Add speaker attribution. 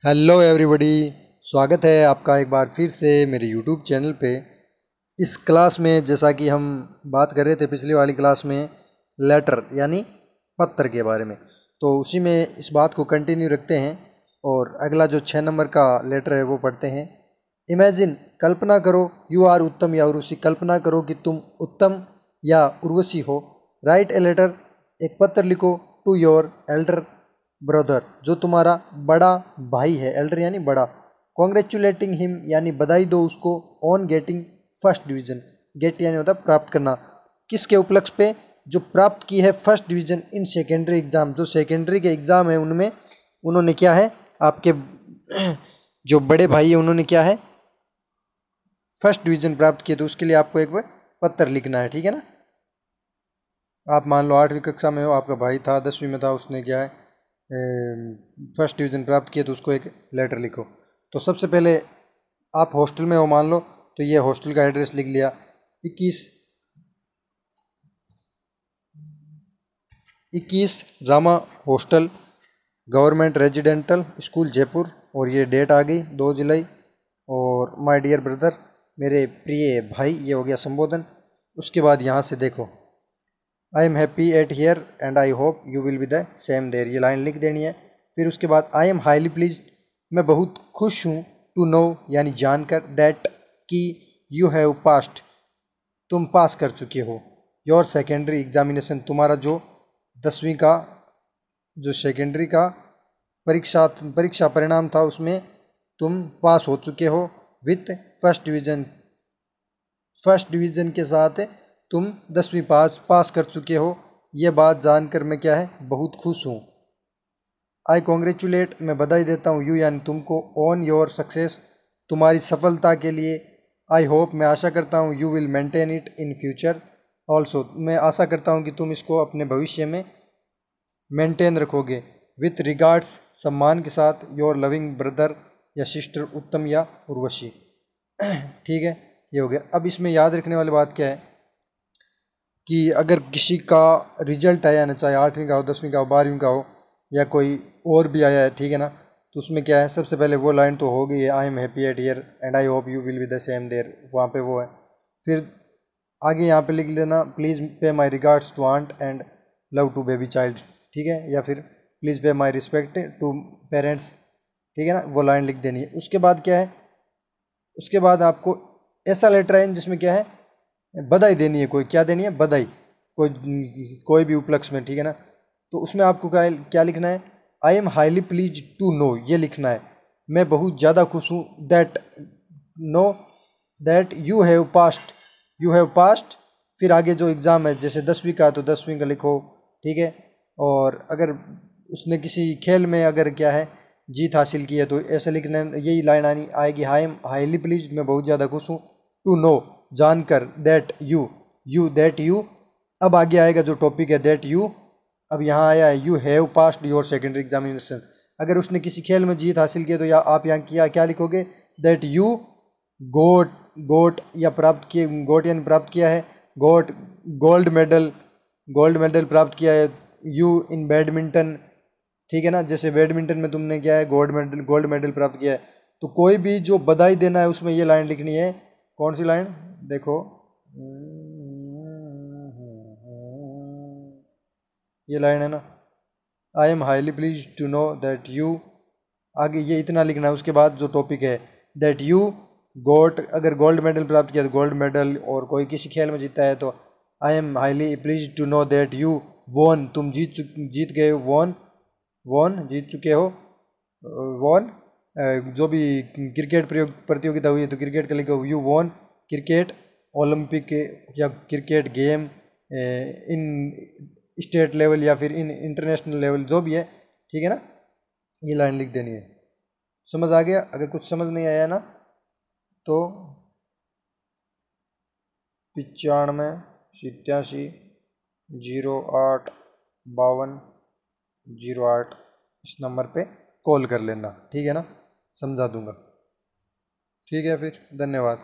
Speaker 1: Hello everybody, स्वागत है आपका एक बार फिर से मेरे यूट्यूब चैनल पे। इस क्लास में जैसा कि हम बात कर रहे थे पिछली वाली क्लास में लेटर यानी पत्र के बारे में, तो उसी में इस बात को कंटिन्यू रखते हैं और अगला जो 6 नंबर का लेटर है वो पढ़ते हैं। इमेजिन, कल्पना करो, यू आर उत्तम या उर्वशी। कल्पना करो कि तुम उत्तम या उर्वशी हो। राइट ए लेटर, एक पत्र लिखो टू योर एल्डर ब्रदर, जो तुम्हारा बड़ा भाई है। एल्डर यानी बड़ा। कॉन्ग्रेचुलेटिंग हिम यानी बधाई दो उसको। On getting first division, get यानी होता प्राप्त करना। किसके उपलक्ष्य पे? जो प्राप्त की है first division in secondary exam. जो सेकेंडरी के एग्जाम है उनमें उन्होंने क्या है, आपके जो बड़े भाई है उन्होंने क्या है, फर्स्ट डिवीजन प्राप्त किया। तो उसके लिए आपको एक पत्र लिखना है, ठीक है ना। आप मान लो 8वीं कक्षा में हो, आपका भाई था 10वीं में था, उसने क्या है फर्स्ट डिवीज़न प्राप्त किया, तो उसको एक लेटर लिखो। तो सबसे पहले आप हॉस्टल में हो मान लो, तो ये हॉस्टल का एड्रेस लिख लिया। 21 Rama hostel, government residential school Jaipur, और ये डेट आ गई 2 जुलाई। और माय डियर ब्रदर, मेरे प्रिय भाई, ये हो गया संबोधन। उसके बाद यहाँ से देखो, I am happy at here and I hope you will be the same there, ये लाइन लिख देनी है। फिर उसके बाद आई एम हाईली प्लीज, मैं बहुत खुश हूँ, टू नो यानी जानकर, दैट कि यू हैव पास्ड, तुम पास कर चुके हो, योर सेकेंडरी एग्जामिनेशन, तुम्हारा जो 10वीं का जो सेकेंडरी का परीक्षा परिणाम था उसमें तुम पास हो चुके हो with first division. First division के साथ तुम 10वीं पास कर चुके हो। ये बात जानकर मैं क्या है, बहुत खुश हूँ। आई कॉन्ग्रेचुलेट, मैं बधाई देता हूँ, यू यानी तुमको, ऑन योर सक्सेस, तुम्हारी सफलता के लिए। आई होप, मैं आशा करता हूँ, you will maintain it in future also, मैं आशा करता हूँ कि तुम इसको अपने भविष्य में मेंटेन रखोगे। विथ रिगार्ड्स, सम्मान के साथ, योर लविंग ब्रदर या सिस्टर उत्तम या उर्वशी। ठीक है, ये हो गया। अब इसमें याद रखने वाली बात क्या है कि अगर किसी का रिजल्ट आया ना, चाहे 8वीं का हो, 10वीं का हो, 12वीं का हो, या कोई और भी आया है, ठीक है ना, तो उसमें क्या है, सबसे पहले वो लाइन तो हो गई है, I am happy at here and I hope you will be the same there, वहाँ पे वो है। फिर आगे यहाँ पे लिख लेना, please pay my regards to aunt and love to baby child, ठीक है, या फिर please pay my respect to parents, ठीक है ना, वो लाइन लिख देनी है। उसके बाद क्या है, उसके बाद आपको ऐसा लेटर है जिसमें क्या है, बधाई देनी है। कोई क्या देनी है, बधाई, कोई भी उपलक्ष्य में, ठीक है ना। तो उसमें आपको क्या लिखना है, I am highly please to know, ये लिखना है, मैं बहुत ज़्यादा खुश हूँ, that know that you have passed. फिर आगे जो एग्ज़ाम है, जैसे 10वीं का तो 10वीं का लिखो, ठीक है। और अगर उसने किसी खेल में अगर क्या है जीत हासिल की है तो ऐसे लिखना है, यही लाइन आनी आएगी, आई एम हाईली प्लीज, मैं बहुत ज़्यादा खुश हूँ, टू नो जानकर, दैट यू। अब आगे आएगा जो टॉपिक है दैट यू, अब यहाँ आया है you have passed your secondary examination. अगर उसने किसी खेल में जीत हासिल की है तो या आप यहाँ क्या लिखोगे, दैट यू गोट या प्राप्त किए, गोट यानी प्राप्त किया है, गोट गोल्ड मेडल प्राप्त किया है, यू इन बैडमिंटन, ठीक है ना, जैसे बैडमिंटन में तुमने क्या है गोल्ड मेडल प्राप्त किया है। तो कोई भी जो बधाई देना है उसमें ये लाइन लिखनी है। कौन सी लाइन, देखो, ये लाइन है ना, I am highly please to know that you, आगे ये इतना लिखना है। उसके बाद जो टॉपिक है दैट यू गोट, अगर गोल्ड मेडल प्राप्त किया तो गोल्ड मेडल, और कोई किसी खेल में जीता है तो I am highly please to know that you won, तुम जीत गए, वॉन जीत चुके हो, वॉन जो भी क्रिकेट प्रतियोगिता हुई है तो क्रिकेट का लिखो, यू वॉन क्रिकेट ओलंपिक या cricket game in state level या फिर इन इंटरनेशनल लेवल, जो भी है, ठीक है ना, ये लाइन लिख देनी है। समझ आ गया? अगर कुछ समझ नहीं आया ना तो 95 87 08 52 08 इस नंबर पे कॉल कर लेना, ठीक है ना, समझा दूंगा। ठीक है, फिर धन्यवाद।